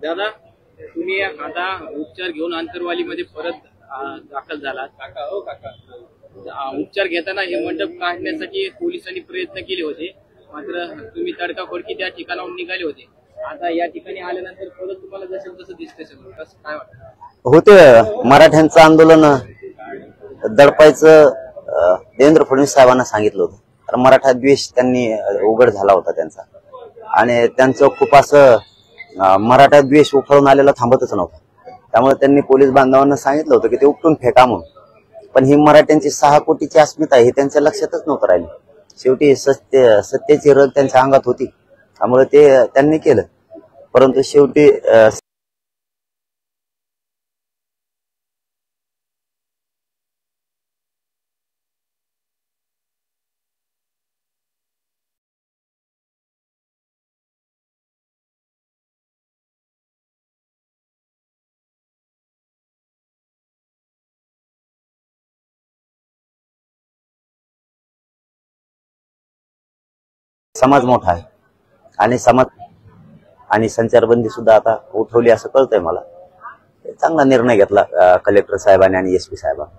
दादा, तुम्ही आता उपचार घेऊन आंतरवालीमध्ये परत दाखल झालात. उपचार घेताना हे मंडप काढण्यासाठी पोलिसांनी प्रयत्न केले होते, मात्र तुम्ही तडकाफडकी त्या ठिकाणाहून निघाले होते. आता या ठिकाणी आल्यानंतर परत तुम्हाला जसं तसं दिसतंय सगळं, कसं काय वाटतं? होते मराठ्यांचं आंदोलन दडपायचं देवेंद्र फडणवीस साहेबांना सांगितलं होतं. तर मराठा द्वेष त्यांनी उघड झाला होता त्यांचा, आणि त्यांचं खूप असं मराठा द्वेष उफळून आलेला थांबतच नव्हता. त्यामुळे त्यांनी पोलीस बांधवांना सांगितलं होतं की ते उपटून फेका म्हणून. पण ही मराठ्यांची 6 कोटीची अस्मिता हे त्यांच्या लक्षातच नव्हतं राहिलं. शेवटी सत्तेची रग त्यांच्या अंगात होती, त्यामुळे ते त्यांनी केलं. परंतु शेवटी समाज मोठा आहे, आणि संचारबंदी सुद्धा आता उठवली असं कळतंय मला. चांगला निर्णय घेतला कलेक्टर साहेबांनी आणि एसपी साहेबांनी.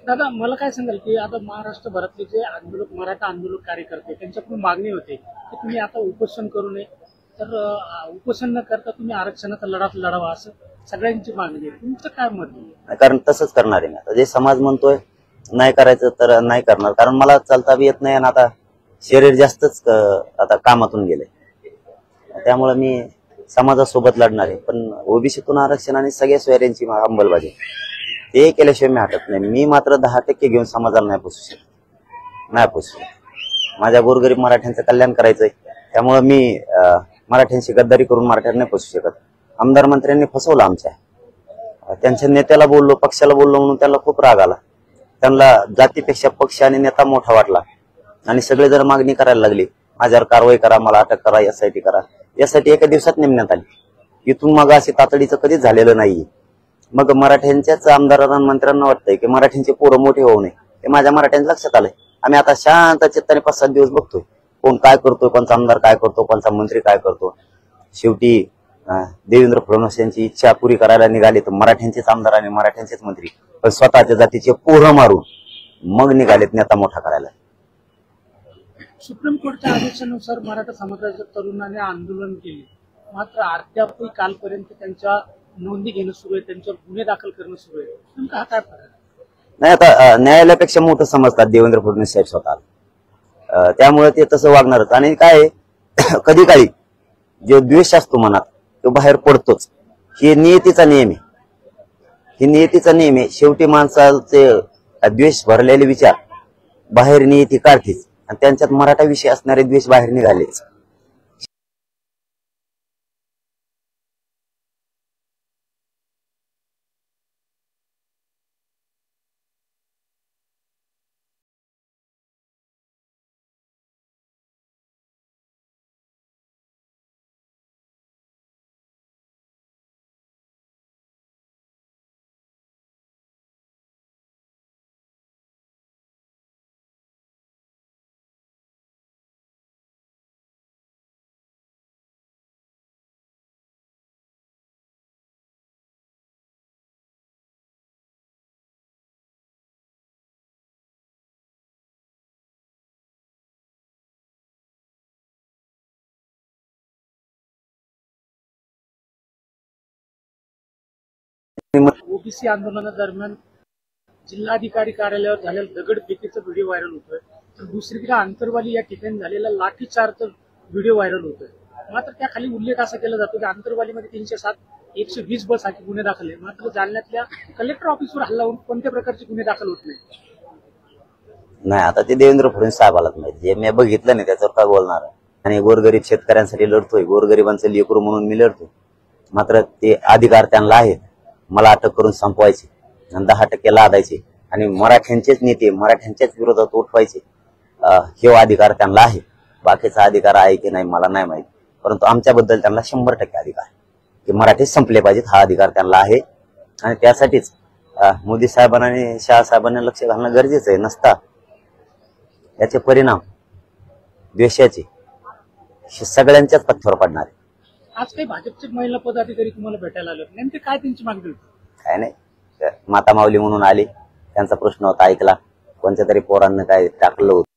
दादा, मला काय सांगाल की आता महाराष्ट्रभरातले जे आंदोलक, मराठा आंदोलक कार्यकर्ते, त्यांच्याकडून मागणी होते की तुम्ही आता उपोषण करू नये, तर उपोषण न करता तुम्ही आरक्षणाचा लढा लढावा, असं सगळ्यांची मागणी आहे. तुमचं काय मत आहे? कारण तसंच करणार आहे. आता जे समाज म्हणतोय नाही करायचं तर नाही करणार, कारण मला चालता बी येत नाही आणि आता शरीर जास्तच आता कामातून गेले. त्यामुळे मी समाजासोबत लढणार आहे. पण ओबीसीतून आरक्षण आणि सगळ्या सोयऱ्यांची अंमलबजावणी ते केल्याशिवाय मी हटत नाही. मी मात्र 10% घेऊन समाजाला नाही पोचू शकत. माझ्या गोरगरीब मराठ्यांचं कल्याण करायचंय, त्यामुळे मी मराठ्यांशी गद्दारी करून मराठ्यांना नाही पोचू शकत. आमदार मंत्र्यांनी फसवलं त्यांच्या नेत्याला बोललो, पक्षाला बोललो म्हणून त्याला खूप राग आला. त्यांना जातीपेक्षा पक्ष आणि नेता मोठा वाटला आणि सगळे जर मागणी करायला लागली, माझ्यावर कारवाई करा, मला अटक करा, एसआयटी करा. एसआयटी एका दिवसात नेमण्यात आली. इथून मग असे तातडीचं कधीच झालेलं नाही. मग मराठ्यांच्याच आमदारांना मंत्र्यांना वाटतंय की मराठ्यांचे पोरं मोठे होऊ नये. ते माझ्या मराठ्यांच्या लक्षात आलंय. आम्ही आता शांत चित्ताने 5-7 दिवस बघतोय कोण काय करतोय, कोणचा आमदार काय करतो, कोणचा मंत्री काय करतो. शेवटी देवेंद्र फडणवीस यांची इच्छा पुरी करायला निघाले तर मराठ्यांचेच आमदार आणि मराठ्यांचेच मंत्री, पण स्वतःच्या जातीचे पोरं मारून मग निघालेत नेता मोठा करायला. सुप्रीम कोर्टच्या आदेशानुसार मराठा समाजाच्या तरुणांनी आंदोलन केले, मात्र अद्याप कालपर्यंत त्यांच्या नोंदी घेणं सुरू आहे, त्यांच्यावर गुन्हे दाखल करणं सुरू आहे. तुमचा हा काय फरक? नाही, आता न्यायालयापेक्षा मोठं समजतात देवेंद्र फडणवीस साहेब स्वतः, त्यामुळे ते तसं वागणारच. आणि काय कधी काळी जो द्वेष असतो मनात तो बाहेर पडतोच. ही नियतीचा नियम आहे. शेवटी माणसाचे द्वेष भरलेले विचार बाहेर नियती काढतेच, आणि त्यांच्यात मराठा विषय असणारे द्वेष बाहेर निघालेच. ओबीसी आंदोलनादरम्यान जिल्हाधिकारी कार्यालयावर झालेल्या दगडफेकीचा व्हिडिओ व्हायरल होतोय, तर दुसरीकडे आंतरवाली या ठिकाणी झालेला लाठीचार्जचा व्हिडिओ व्हायरल होतोय. मात्र त्याखाली उल्लेख असा केला जातो की आंतरवालीमध्ये 307, 120 बस साठी गुन्हे दाखल आहे, मात्र जालन्यातल्या कलेक्टर ऑफिसवर हल्ला होऊन कोणत्या प्रकारचे गुन्हे दाखल होत नाही. आता ते देवेंद्र फडणवीस साहेबालाच माहिती. जे मी बघितलं नाही त्याच्यावर काय बोलणार. आणि गोरगरीब शेतकऱ्यांसाठी लढतोय, गोरगरिबांचं लेकरू म्हणून मी लढतो. मात्र ते अधिकार त्यांना आहेत मला अटक करून संपवायचे आणि 10% लादायचे आणि मराठ्यांचेच नेते मराठ्यांच्याच विरोधात उठवायचे. हे अधिकार त्यांना आहे. बाकीचा अधिकार आहे की नाही मला नाही माहिती, परंतु आमच्याबद्दल त्यांना 100% अधिकार आहे की मराठी संपले पाहिजेत. हा अधिकार त्यांना आहे आणि त्यासाठीच मोदी साहेबांना आणि शहा साहेबांना लक्ष घालणं गरजेचं आहे. नसता याचे परिणाम द्वेषाचे हे सगळ्यांच्याच पथ्यावर पडणार आहे. आज काही भाजपचे महिला पदाधिकारी तुम्हाला भेटायला आले होते. नेमके काय त्यांची मागणी होती? काय नाही, माता माऊली म्हणून आली, त्यांचा प्रश्न होता ऐकला, कोणत्या तरी पोरांना काय टाकलं होतं.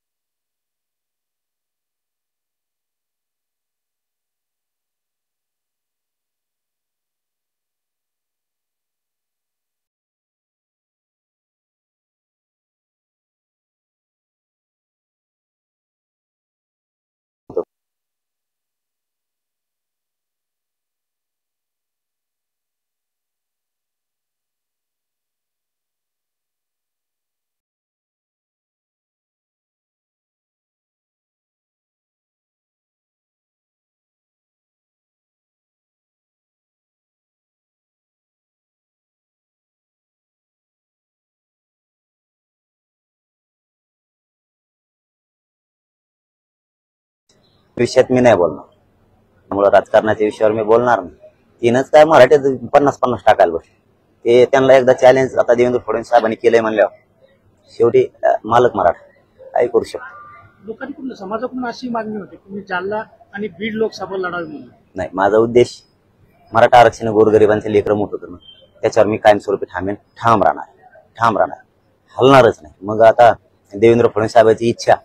विषयात मी नाही बोलणार, त्यामुळे राजकारणाच्या विषयावर मी बोलणार नाही. तीनच काय मराठीत 50-50 टाकायला बसले. ते त्यांना एकदा चॅलेंज आता देवेंद्र फडणवीस साहेबांनी केलंय म्हणल्यावर शेवटी मालक मराठा काय करू शकतो. लोकांकडून समाजाकडून अशी मागणी होती की मी जालना आणि बीड लोकसभा लढावी म्हणून. नाही, माझा उद्देश मराठा आरक्षण गोरगरिबांचे लेकरं मोठं करणं, त्याच्यावर मी कायमस्वरूपी ठाम राहणार, हलणारच नाही. मग आता देवेंद्र फडणवीस साहेबांची इच्छा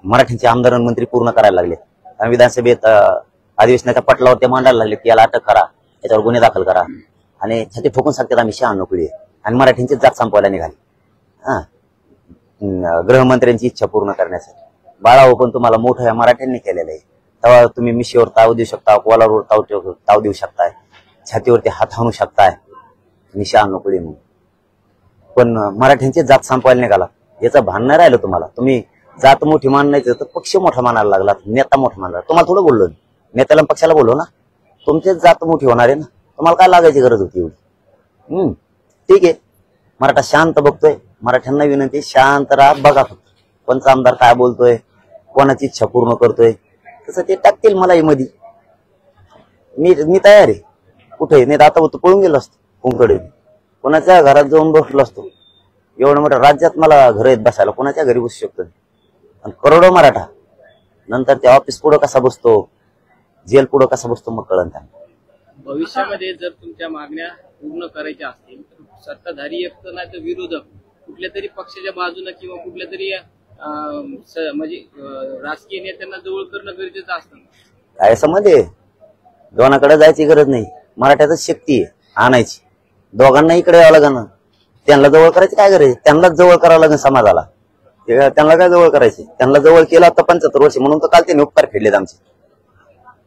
मराठ्यांचे आमदार आणि मंत्री पूर्ण करायला लागले आणि विधानसभेत अधिवेशनाच्या पटलावर ते मांडायला लागले की याला अटक करा, याच्यावर गुन्हे दाखल करा आणि छाती ठोकून सांगतात आम्ही 96 पिढी आणि मराठ्यांची जात संपवायला निघाली. गृहमंत्र्यांची इच्छा पूर्ण करण्यासाठी. बाळाहो, पण तुम्हाला मोठं या मराठ्यांनी केलेलं आहे. तेव्हा तुम्ही मिशीवर ताव देऊ शकता, कोलावर ताव देऊ शकताय, छातीवरती हात हाणू शकताय 96 पिढी म्हणून. पण मराठ्यांची जात संपवायला निघाला, याचं भान नाही राहिलं तुम्हाला. तुम्ही जात मोठी मानायचं तर पक्ष मोठा मानायला लागला, नेता मोठा मानला. तुम्हाला थोडं बोललो, नेत्याला पक्षाला बोललो ना, तुमचीच जात मोठी होणार आहे ना, तुम्हाला काय लागायची गरज होती एवढी. ठीक आहे, मराठा शांत बघतोय, मराठ्यांना विनंती शांत राहा, बघा फक्त कोणचा आमदार काय बोलतोय, कोणाची इच्छा पूर्ण करतोय, तसं ते टाकतील मलाही मध्ये. मी तयार आहे, कुठे नाही आता होतो पळून गेलो असतो कुंकडे, कोणाच्या घरात जाऊन बसलो असतो. एवढं मोठं राज्यात मला घर आहेत बसायला, कोणाच्या घरी बसू शकतो. आणि करोडो मराठा नंतर त्या ऑफिस पुढं कसा बसतो, जेल पुढं कसा बसतो, मग कळण त्यांना. भविष्यामध्ये जर तुमच्या मागण्या पूर्ण करायच्या असतील तर सत्ताधारी एक नाही तर विरोधक कुठल्या तरी पक्षाच्या बाजूने किंवा कुठल्या तरी म्हणजे राजकीय नेत्यांना जवळ करणं गरजेचं असतं. काय संबंध आहे, दोनाकडे जायची गरज नाही. मराठ्याच शक्ती आहे आणायची, दोघांना इकडे यावं लागेल. त्यांना जवळ करायची काय गरज, त्यांनाच जवळ करावं लागेल समाजाला. त्यांना काय जवळ करायचे, त्यांना जवळ केलं आता 75 वर्ष, म्हणून तर काल त्यांनी उपकार फेडलेत आमचे.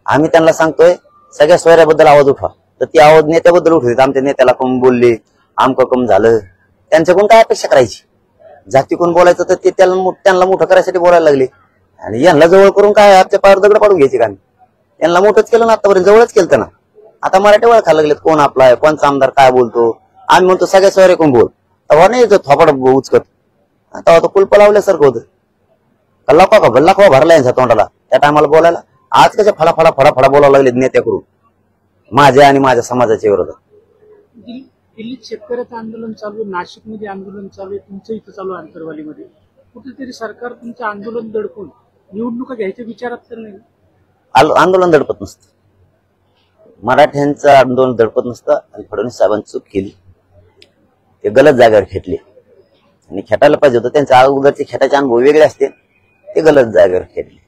आम्ही त्यांना सांगतोय सगळ्या सोयऱ्याबद्दल आवाज उठवा, तर ती आवाज नेत्याबद्दल उठवते. आमच्या नेत्याला कम बोलले, आमकं कम झालं, त्यांच्याकडून काय अपेक्षा करायची. जातीकडून बोलायचं तर ते त्यांना मोठं करायसाठी बोलायला लागले. आणि यांना जवळ करून काय आमच्या पायावर दगड पाडून घ्यायचे का? यांना मोठंच केलं ना, आतापर्यंत जवळच केलं ना. आता मराठी ओळखायला लागलेत, कोण आपला आहे, कोणचा आमदार काय बोलतो. आम्ही म्हणतो सगळ्या सोयऱ्याकडून बोल, तेव्हा नाही येतो थोपाड उचकत. तेव्हा तो कुलप लावल्यासारखं होतं. गल्ला भरला यांच्या तोंडाला त्या टायमाला बोलायला. आज कशा फडा बोलावं लागले नेत्याकडून माझ्या आणि माझ्या समाजाच्या विरोधात. दिल्लीत शेतकऱ्याचं आंदोलन चालू आहे, नाशिकमध्ये आंदोलन चालू आहे, तुमचं इथं चालू आहे आंतरवालीमध्ये. कुठेतरी सरकार तुमचं आंदोलन दडपून निवडणुका घ्यायच्या विचारात तर नाही. आंदोलन दडपत नसतं, मराठ्यांचं आंदोलन दडपत नसतं. आणि फडणवीस साहेबांनी चूक केली, ते गलत जागेवर खेटले आणि खेटायला पाहिजे होतं. त्यांच्या अगोदरचे खेटाचे अनुभव वेगळे असते, ते गलत जागेवर खेटले.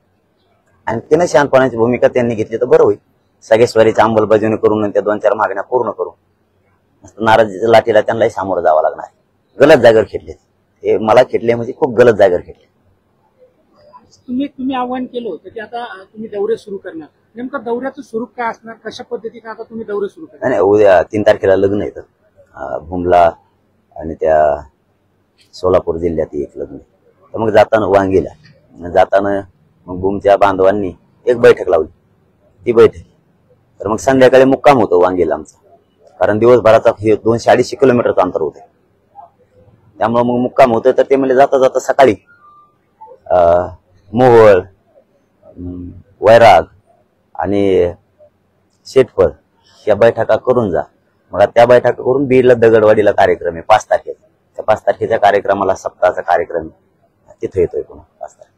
आणि त्यानं शहाणपणाची भूमिका त्यांनी घेतली तर बरं होईल. सगळ्या स्वारीची अंमलबजावणी करून त्या 2-4 मागण्या पूर्ण करून नाराजीच्या लाठीला त्यांनाही सामोरं जावं लागणार. गलत जागेवर खेटले, हे मला खेटले म्हणजे खूप गलत जागेवर खेटले. तुम्ही आव्हान केलं होतं की आता तुम्ही दौरे सुरू करणार, नेमकं दौऱ्याचं स्वरूप काय असणार, कशा पद्धतीने आता तुम्ही दौरे सुरू करणार? नाही, उद्या 3 तारखेला लग्न येतं भूमला आणि त्या सोलापूर जिल्ह्यात एक लग्न. तर मग जाताना वांगीला जाताना मग भूमच्या बांधवांनी एक बैठक लावली. ती बैठक तर मग संध्याकाळी मुक्काम होतो वांगीला आमचा, कारण दिवसभराचा हे 200-250 किलोमीटरचं अंतर होतं. त्यामुळे मग मुक्काम होतं. तर ते म्हणजे जाता जाता सकाळी मोहोळ, वैराग आणि शेटफळ या बैठका करून जा. मग त्या बैठका करून बीडला दगडवाडीला कार्यक्रम आहे 5 तारखेचा. त्या 5 तारखेच्या कार्यक्रमाला सप्ताहाचा कार्यक्रम तिथे येतोय पुन्हा 5 तारखेला.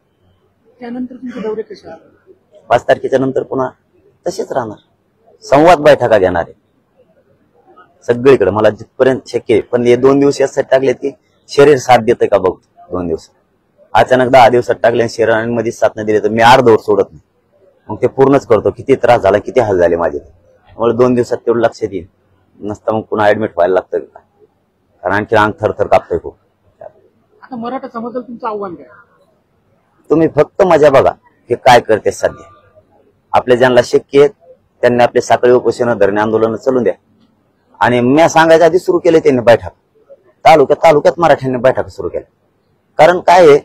त्यानंतर तुमचे दौरे कसे? 5 तारखेच्या नंतर पुन्हा तसेच राहणार. संवाद बैठका घेणार आहे सगळीकडे मला जिथपर्यंत शक्य आहे. पण हे 2 दिवस यासाठी टाकलेत की शरीर साथ देतंय का बघ. 2 दिवस अचानक 10 दिवसात टाकले आणि शरीरामध्ये साथ नाही दिले तर मी अर्धवट सोडत नाही. मग ते पूर्णच करतो. किती त्रास झाला, किती हाल झाले माझे. त्यामुळे 2 दिवसात तेवढं लक्षात येईल. नसता मग पुन्हा ऍडमिट व्हायला लागतं कारण आणखी अंग थरथर कापतोय खूप. आता मराठा समाजाला तुमचं आव्हान काय? तुम्ही फक्त मजा बघा की काय करते सध्या. आपल्या ज्यांना शक्य आहे त्यांनी आपले साखळी उपोषण धरणे आंदोलन चालून द्या. आणि मी सांगायच्या आधी सुरू केले त्यांनी बैठक. तालुक्यात मराठ्यांनी बैठक सुरू केल्या. कारण काय आहे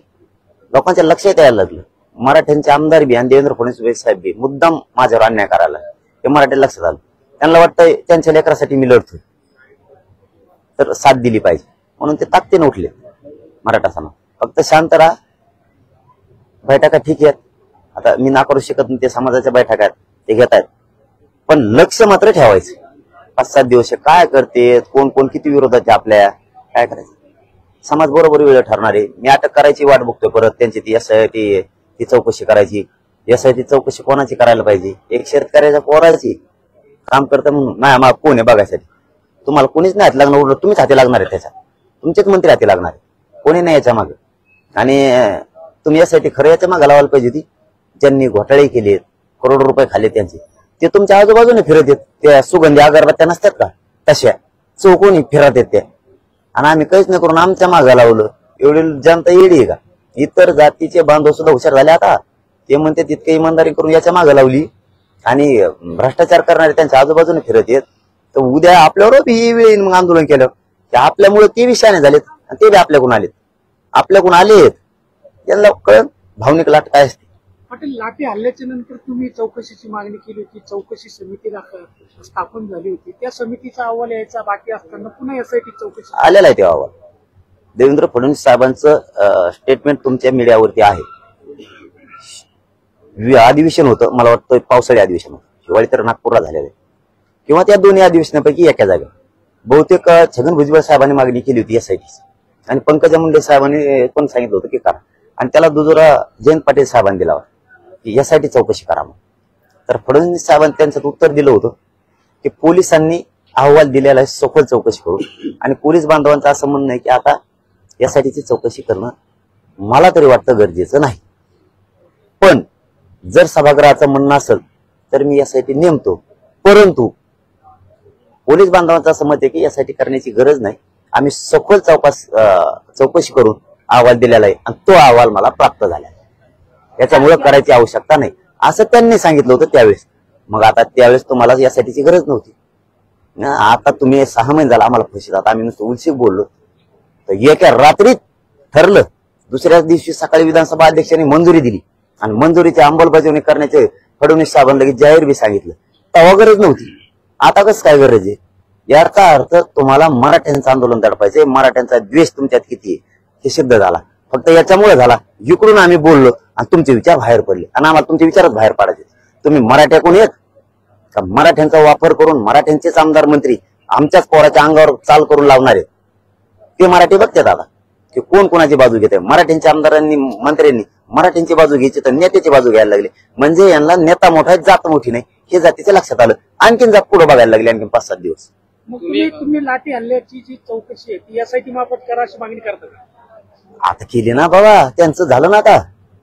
लोकांच्या लक्षात यायला लागलं मराठ्यांचे आमदार बी आणि देवेंद्र फडणवीस साहेब बी मुद्दाम माझ्यावर अन्याय करायला हे मराठी लक्षात आलं. त्यांना वाटतं त्यांच्या लेकरासाठी मी लढतोय तर साथ दिली पाहिजे म्हणून ते ताकदीने उठले मराठा समाज. फक्त शांत राहा. बैठका ठीक आहेत. आता मी नाकारू शकत नाही ते समाजाच्या बैठका आहेत ते घेत आहेत. पण लक्ष मात्र ठेवायचं. 5-7 दिवस काय करते कोण कोण किती विरोधाचे आपल्या काय करायचं. समाज बरोबर वेळ ठरणार आहे. मी अटक करायची वाट बघतोय परत त्यांची ती SIT ती चौकशी करायची. SIT चौकशी कोणाची करायला पाहिजे. एक शेतकऱ्याच्या पोराची काम करतं म्हणून नाही मग कोण आहे बघायसाठी. तुम्हाला कोणीच नाही हाती लागणार. उलट तुम्हीच हाती लागणार आहे त्याच्या. तुमचेच मंत्री हाती लागणार आहे. कोणी नाही याच्या मागे. आणि तुम्ही यासाठी खरं याच्या मागे लावायला पाहिजे होती. ज्यांनी घोटाळे केलेत करोड रुपये खाल्ले त्यांचे ते तुमच्या आजूबाजूने फिरत येत. त्या सुगंधी अगरबत्त्या नसतात का तशा चौकोनी फिरत येत त्या. आणि आम्ही काहीच नाही करून आमच्या मागे लावलं. एवढी जनता येडी आहे का. इतर जातीचे बांधव सुद्धा हुशार झाले आता. ते म्हणते तितके इमानदारी करून याच्या मागे लावली आणि भ्रष्टाचार करणारे त्यांच्या आजूबाजूने फिरत येत. तर उद्या आपल्यावर वेळी मग आंदोलन केलं की आपल्यामुळे ते विषयाने झालेत आणि ते बी आपल्याकडून आलेत. आपल्याकडून आलेत त्यांना कळत भावनिक लाट काय असते. पाटील लाठी हल्ल्याच्या नंतर तुम्ही चौकशीची मागणी केली होती. चौकशी समिती स्थापन झाली होती. त्या समितीचा अहवाल यायचा बाकी असताना पुन्हा SIT चौकशी आलेला आहे. तेव्हा अहवाल देवेंद्र फडणवीस साहेबांचं स्टेटमेंट तुमच्या मीडियावरती आहे. अधिवेशन होतं मला वाटतं पावसाळी अधिवेशन होतं. हिवाळी तर नागपूरला झालेलं आहे किंवा त्या दोन्ही अधिवेशनापैकी एका जागा. बहुतेक छगन भुजबळ साहेबांनी मागणी केली होती SIT आणि पंकजा मुंडे साहेबांनी पण सांगितलं होतं की करा. आणि त्याला दुजोरा जयंत पाटील साहेबांनी दिला की SIT चौकशी करा. तर फडणवीस साहेबांनी त्यांचं उत्तर दिलं होतं की पोलिसांनी अहवाल दिलेला आहे सखोल चौकशी करू. आणि पोलीस बांधवांचं असं म्हणणं आहे की आता SITची चौकशी करणं मला तरी वाटतं गरजेचं नाही. पण जर सभागृहाचं म्हणणं असेल तर मी SIT नेमतो. परंतु पोलीस बांधवांचं असं मत आहे की SIT करण्याची गरज नाही. आम्ही सखोल चौकशी करून अहवाल दिलेला आहे आणि तो अहवाल मला प्राप्त झाला. याच्यामुळे करायची आवश्यकता नाही असं त्यांनी सांगितलं होतं त्यावेळेस. मग आता त्यावेळेस तुम्हाला SITची गरज नव्हती. आता तुम्ही 6 महिने झाला आम्हाला फशी जात. आम्ही नुसतं उलशीक बोललो तर एका रात्रीत ठरलं. दुसऱ्या दिवशी सकाळी विधानसभा अध्यक्षांनी मंजुरी दिली आणि मंजुरीची अंमलबजावणी करण्याचे फडणवीस साहेबांना लगेच जाहीर बी सांगितलं. तेव्हा गरज नव्हती. आता कसं काय गरज आहे. याचा अर्थ तुम्हाला मराठ्यांचं आंदोलन दडपायचंय. मराठ्यांचा द्वेष तुमच्यात किती आहे हे सिद्ध झाला. फक्त याच्यामुळे झाला इकडून आम्ही बोललो आणि तुमचे विचार बाहेर पडले आणि आम्हाला तुमचे विचारच बाहेर पाडायचे. तुम्ही मराठ्याकडून येत का मराठ्यांचा वापर करून मराठ्यांचेच आमदार मंत्री आमच्याच पोराच्या अंगावर चाल करून लावणार आहेत. ते मराठी बघतात आता की कोण कोणाची बाजू घेते. मराठ्यांच्या आमदारांनी मंत्र्यांनी मराठ्यांची बाजू घ्यायची तर नेत्याची बाजू घ्यायला लागली. म्हणजे यांना नेता मोठा आहे जात मोठी नाही हे जातीचे लक्षात आलं. आणखीन जात पुढे बघायला लागले. आणखी 5-7 दिवस. मग तुम्ही लाठी हल्ल्याची जी चौकशी आहे ती SIT मार्फत करा अशी मागणी करता का? आता केली ना बाबा. त्यांचं झालं ना.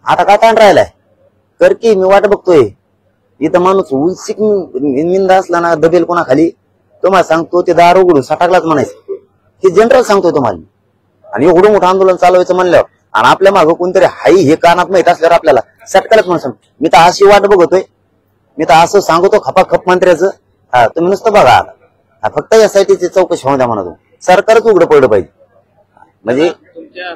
आता काय ताण राहिलाय. कर की मी वाट बघतोय. इथं माणूस उलसिक निंदा असला ना दबेल कोणा खाली तुम्हाला सांगतो ते दार उघडून सटाकलाच म्हणायचं. हे जनरल सांगतोय तुम्हाला. आणि एवढं मोठं आंदोलन चालवायचं म्हणल्यावर आणि आपल्या मागं कोणतरी हाई हे कानात माहित असल्यावर आपल्याला सटकायलाच म्हणून सांगतो. मी तर अशी वाट बघतोय. मी तर असं सांगतो खपाखप मंत्र्याचं. तुम्ही नुसतं बघा. फक्त SITची चौकशी होऊ द्या म्हणा. सरकारच उघडं पडलं पाहिजे. म्हणजे तुमच्या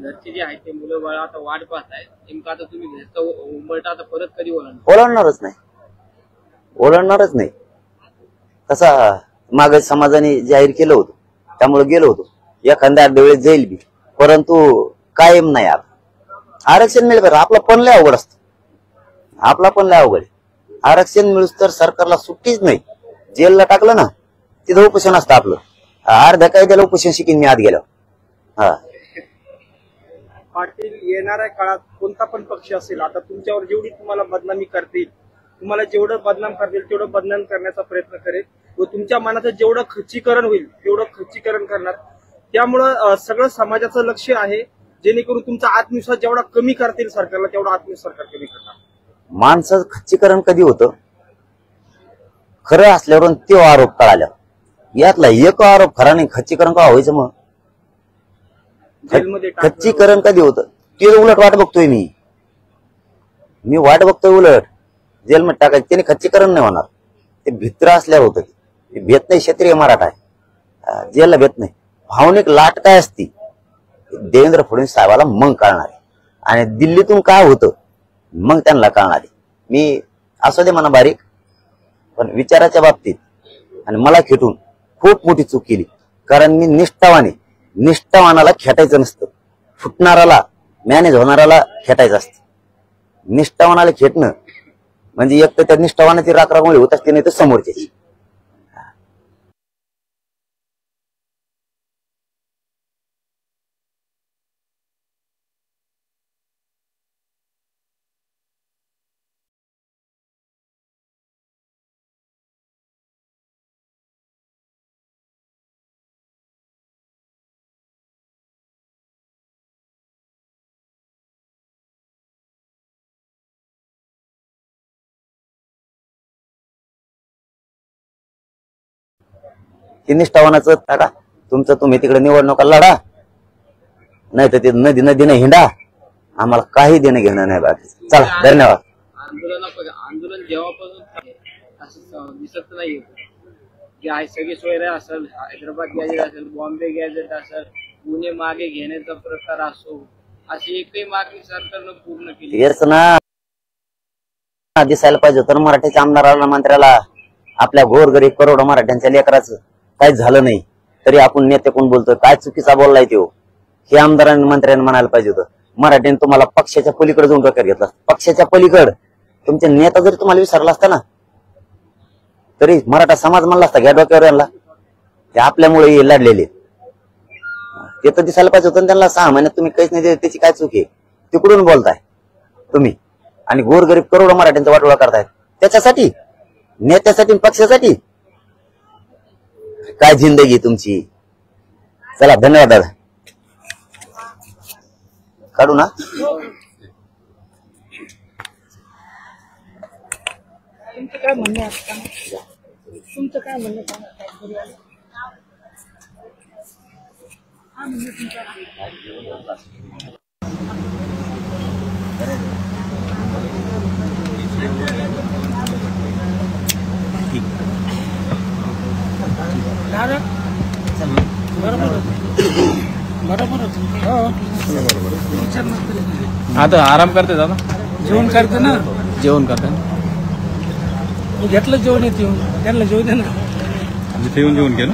घरचे जे आहेत ते मुलं बाळ आता वाट पाहतायत. नेमकं आता तुम्ही घरचा उंबरठा आता परत कधी ओलांडणारच नाही. तसा मागे समाजाने जाहीर केलं होतं त्यामुळे गेलो होतो. एखाद्या वेळेस जाईल बी परंतु कायम नाही. आरक्षण मिळेल बरं. आपला पण लय अवघड असतं. आपला पण लय अवघड. आरक्षण मिळूस तर सरकारला सुट्टीच नाही. जेलला टाकलं ना तिथं उपोषण असतं आपलं. अर्ध्या कायद्याला उपोषण शिकीन मी आत गेलो. पाटील येणाऱ्या काळात कोणता पण पक्ष असेल, आता तुमच्यावर जेवढी तुम्हाला बदनामी करतील, तुम्हाला जेवढं बदनाम करतील तेवढं बदनाम करण्याचा प्रयत्न करेल व तुमच्या मनाचं जेवढं खच्चीकरण होईल तेवढं खच्चीकरण करणार. त्यामुळं सगळं समाजाचं लक्ष आहे, जेणेकरून तुमचा आत्मविश्वास जेवढा कमी करतील सरकारला तेवढा आत्मविश्वास सरकार कमी करणार. माणसाचं खच्चीकरण कधी होतं? खरं असल्यावरून तो आरोप कळाल्या. यातला एक आरोप खरा नाही, खच्चीकरण का व्हायचं? मग जेलमध्ये खच्चीकरण कधी होतं? ते उलट वाट बघतोय मी वाट बघतोय उलट जेलमध्ये टाकायचं. त्याने खच्चीकरण नाही होणार, ते भित्र असल्यावर होतं. ते भेट नाही, क्षत्रिय मराठा आहे, जेलला भेट नाही. भावनिक लाट काय असती देवेंद्र फडणवीस साहेबाला मग कळणार आहे, आणि दिल्लीतून काय होतं मग त्यांना कळणार आहे. मी असू दे म्हणा बारीक, पण विचाराच्या बाबतीत आणि मला खेटून खूप मोठी चूक केली. कारण मी निष्ठावानाला खेटायचं नसतं, फुटणाराला मॅनेज होणाराला खेटायचं असतं. निष्ठावानाला खेटणं म्हणजे एक तर त्या निष्ठावानाची राखरामुळे होत असते, नाही तर समोरच्याची. ते निष्ठावानाचं टाका, तुमचं तुम्ही तिकडे निवडणुका लढा, नाही तर ते नदीनं हिंडा. आम्हाला काही देणं घेणं नाही बाकी. चला, धन्यवाद. आंदोलन जेव्हापासून असं दिसत नाही की आहे सगळी सोयरे असेल, हैदराबाद गॅजेट असेल, बॉम्बे गॅजेट असेल, पुणे मागे घेण्याचा प्रकार असो, अशी एकही मागणी सरकारनं पूर्ण केली. तेच ना दिसायला पाहिजे तर मराठीच्या आमदाराला, मंत्र्याला, आपल्या गोरगरीब करोडो मराठ्यांच्या लेकराचं काही झालं नाही तरी आपण नेते कोण बोलतोय, काय चुकीचा बोललाय तो, हे आमदारांनी मंत्र्यांनी म्हणायला पाहिजे होतं. मराठीने तुम्हाला पक्षाच्या पलीकडे जाऊन डोक्यात घेतला. पक्षाच्या पलीकडे तुमचे नेता जरी तुम्हाला विसरला असता ना तरी मराठा समाज म्हणला असता घ्या डोक्यावर यांना, ते आपल्यामुळे लढलेले. ते तर दिसायला पाहिजे होतं. त्यांना 6 महिन्यात तुम्ही काहीच नाही, त्याची काय चूक आहे? तिकडून बोलताय तुम्ही आणि गोरगरीब करोडो मराठ्यांचा वाटोळा करताय. त्याच्यासाठी, नेत्यासाठी, पक्षासाठी काय जिंदगी तुमची. चला, धन्यवाद दादा. काढू ना. तुमचं काय म्हणणं आहे? तुमचं काय म्हणणं बरोबर. आता आराम करते दादा, जेवण करते ना, जेवण करते. घेतलं जेवण येते, त्यांना जेवण दे ना. येऊन जेवण केलं.